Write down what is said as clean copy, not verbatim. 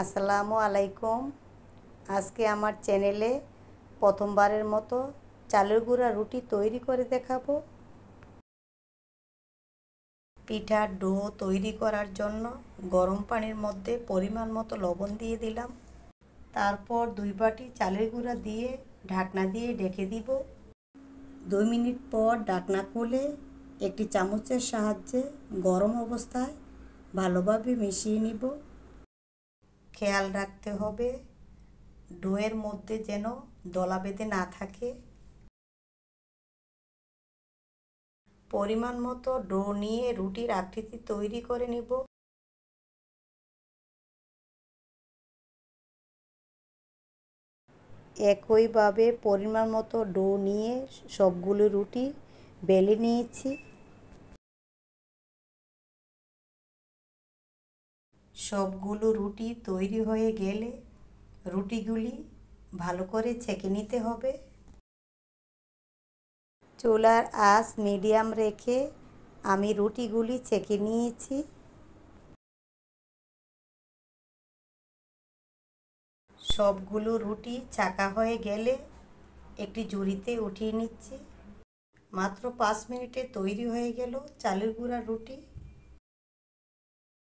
আসসালামু আলাইকুম। আজকে আমার চ্যানেলে প্রথমবারের মতো চালের গুঁড়া রুটি তৈরি করে দেখাবো। পিঠার ডো তৈরি করার জন্য গরম পানির মধ্যে পরিমাণ মতো লবণ দিয়ে দিলাম। তারপর 2 বাটি চালের গুঁড়া দিয়ে ঢাকনা দিয়ে ঢেকে দিব। 2 মিনিট পর ঢাকনা খুলে একটি চামচের সাহায্যে গরম অবস্থায় ভালোভাবে মিশিয়ে নিব। খেয়াল রাখতে হবে ডোয়ের মধ্যে যেন দলা বেঁধে না থাকে। পরিমাণ মতো ডো নিয়ে রুটির আকৃতি তৈরি করে নিব। একইভাবে পরিমাণ মতো ডো নিয়ে সবগুলো রুটি বেলে নিয়েছি। সবগুলো রুটি তৈরি হয়ে গেলে রুটিগুলি ভালো করে ছেঁকে নিতে হবে। চুলার আঁচ মিডিয়াম রেখে আমি রুটিগুলি ছেঁকে নিয়েছি। সবগুলো রুটি ছাঁকা হয়ে গেলে একটি ঝুড়িতে উঠিয়ে নিচ্ছি। মাত্র 5 মিনিটে তৈরি হয়ে গেল চালের গুঁড়া রুটি।